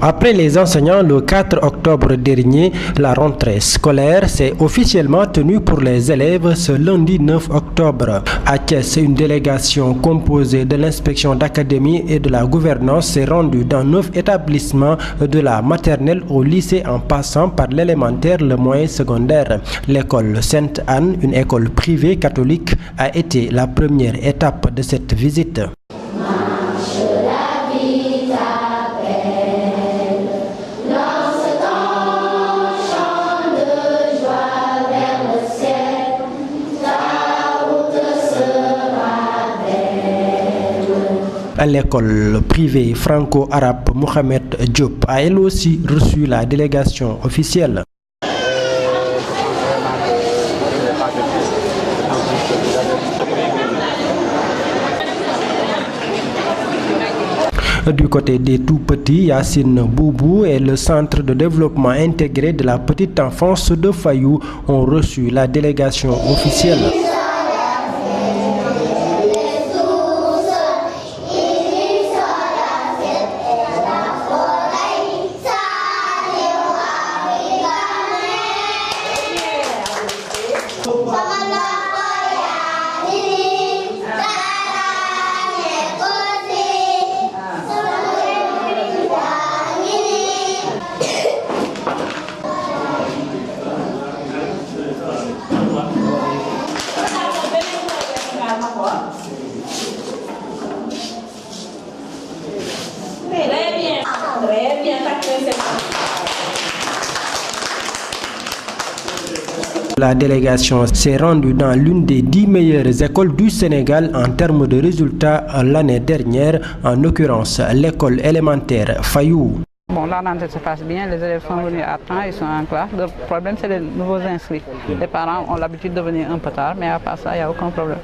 Après les enseignants, le 4 octobre dernier, la rentrée scolaire s'est officiellement tenue pour les élèves ce lundi 9 octobre. À Thiès, une délégation composée de l'inspection d'académie et de la gouvernance s'est rendue dans 9 établissements de la maternelle au lycée en passant par l'élémentaire, le moyen secondaire. L'école Sainte-Anne, une école privée catholique, a été la première étape de cette visite. À l'école privée franco-arabe Mohamed Diop a elle aussi reçu la délégation officielle. Du côté des tout-petits, Yacine Boubou et le centre de développement intégré de la petite enfance de Fayou ont reçu la délégation officielle. La délégation s'est rendue dans l'une des 10 meilleures écoles du Sénégal en termes de résultats l'année dernière, en l'occurrence l'école élémentaire Fayou. Bon, la rentrée se passe bien, les élèves sont venus à temps, ils sont en classe. Le problème, c'est les nouveaux inscrits. Les parents ont l'habitude de venir un peu tard, mais à part ça, il n'y a aucun problème.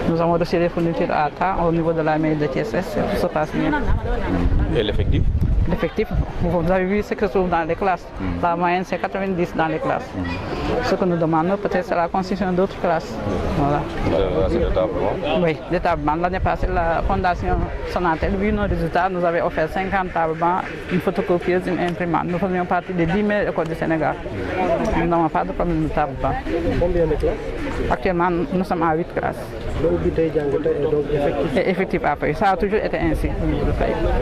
Nous avons reçu les fournitures à temps au niveau de la mairie de TSS, tout se passe bien. Et l'effectif? L'effectif, vous avez vu ce que se trouve dans les classes. La moyenne, c'est 90 dans les classes. Ce que nous demandons, peut-être, c'est la construction d'autres classes. Voilà. Oui, des tables-bancs. L'année passée, la Fondation Sonatel, vu nos résultats, nous avait offert 50 tables-bancs, une photocopieuse, une imprimante. Nous faisions partie des 10 meilleures écoles du Sénégal. Nous n'avons pas de problème de tables-bancs. Combien de classes? Actuellement, nous sommes à 8 classes. Et effectif après. Ça a toujours été ainsi.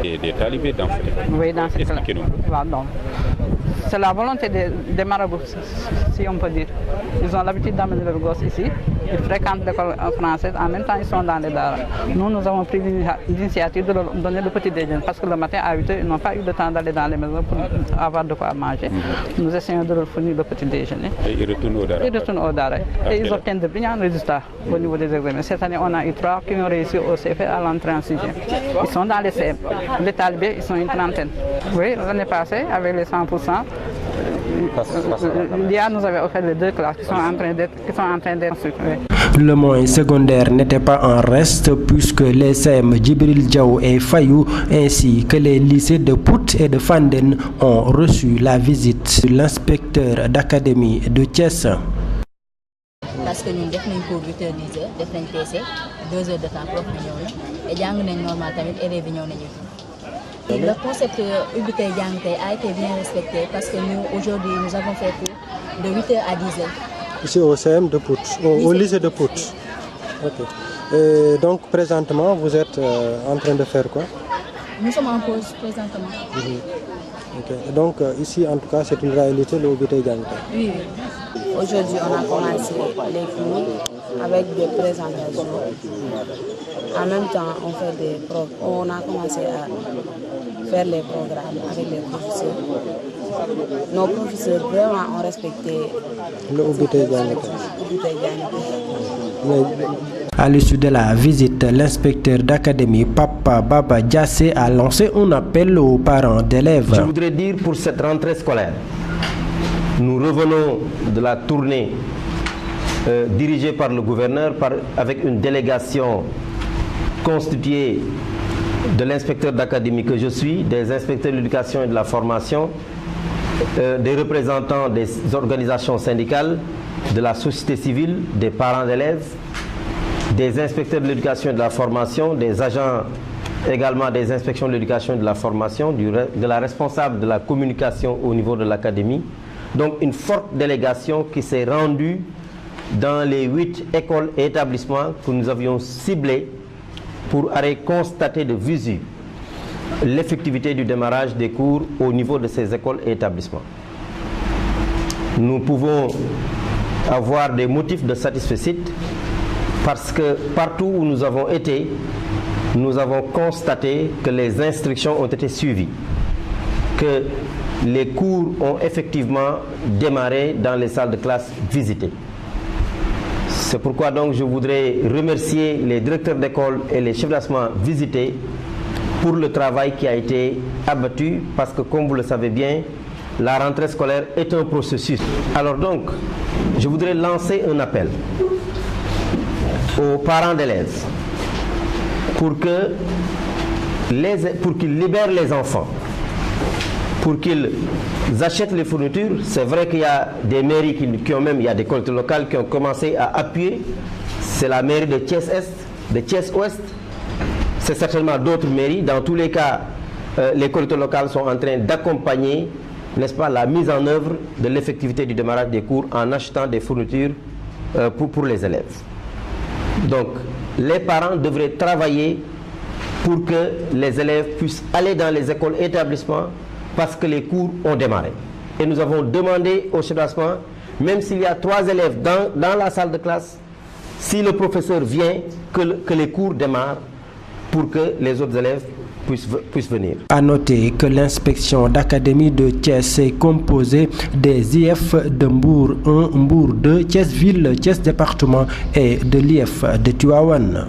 Et des talibés dans cette école? Oui, dans cette école. Expliquez-nous. C'est la volonté des marabouts, si on peut dire. Ils ont l'habitude d'amener leurs gosses ici. Ils fréquentent l'école française, en même temps ils sont dans les daras. Nous avons pris l'initiative de leur donner le petit déjeuner parce que le matin à 8h, ils n'ont pas eu le temps d'aller dans les maisons pour avoir de quoi manger. Nous essayons de leur fournir le petit déjeuner. Et ils retournent au dara? Ils retournent au dara. Et ils obtiennent de brillants résultats au niveau des examens. Cette année, on a eu 3 qui ont réussi au CFR à l'entrée en 6e. Ils sont dans les CM. Les talibés, ils sont une trentaine. Oui, l'année passée, avec les 100%, nous avons offert les 2 classes qui sont en train d'être construites. Le moyen secondaire n'était pas en reste puisque les CM Djibril Diaw et Fayou ainsi que les lycées de Pout et de Fanden ont reçu la visite de l'inspecteur d'académie de Thiès. Parce que nous avons fait cours 8h 10h, nous avons fait TC, 2 heures de temps prof et nous avons fait normal tamit élèves. Le concept Ubité Diangté a été bien respecté parce que nous, aujourd'hui, nous avons fait cours de 8h à 10h. Ici au CM de Pout, au lycée de Pout. Okay. Et donc présentement, vous êtes en train de faire quoi? Nous sommes en pause présentement. Okay. Et donc ici, en tout cas, c'est une réalité, le Ubité Diangté. Oui. Aujourd'hui, on a commencé les cours avec des présentations. En même temps, on a commencé à faire les programmes avec les professeurs. Nos professeurs vraiment ont respecté le Ubité Diangté. À l'issue de la visite, l'inspecteur d'académie Papa Baba Diassé a lancé un appel aux parents d'élèves. Je voudrais dire pour cette rentrée scolaire, nous revenons de la tournée dirigée par le gouverneur avec une délégation constituée de l'inspecteur d'académie que je suis, des inspecteurs de l'éducation et de la formation, des représentants des organisations syndicales, de la société civile, des parents d'élèves, des inspecteurs de l'éducation et de la formation, des agents également des inspections de l'éducation et de la formation, de la responsable de la communication au niveau de l'académie. Donc une forte délégation qui s'est rendue dans les 8 écoles et établissements que nous avions ciblés pour aller constater de visu l'effectivité du démarrage des cours au niveau de ces écoles et établissements. Nous pouvons avoir des motifs de satisfecit parce que partout où nous avons été, nous avons constaté que les instructions ont été suivies, que les cours ont effectivement démarré dans les salles de classe visitées. C'est pourquoi donc je voudrais remercier les directeurs d'école et les chefs d'établissement visités pour le travail qui a été abattu, parce que comme vous le savez bien, la rentrée scolaire est un processus. Alors donc, je voudrais lancer un appel aux parents d'élèves pour qu'ils libèrent les enfants, pour qu'ils achètent les fournitures. C'est vrai qu'il y a des mairies qui ont même, il y a des collectivités locales qui ont commencé à appuyer. C'est la mairie de Thiès-Est, de Thiès-Ouest. C'est certainement d'autres mairies. Dans tous les cas, les collectivités locales sont en train d'accompagner, n'est-ce pas, la mise en œuvre de l'effectivité du démarrage des cours en achetant des fournitures pour les élèves. Donc, les parents devraient travailler pour que les élèves puissent aller dans les écoles et établissements parce que les cours ont démarré. Et nous avons demandé au chef d'établissement, même s'il y a 3 élèves dans la salle de classe, si le professeur vient, que les cours démarrent pour que les autres élèves puissent venir. À noter que l'inspection d'académie de Thiès est composée des IF de Mbour 1, Mbour 2, Thiès Ville, Thiès Département et de l'IF de Tivaouane.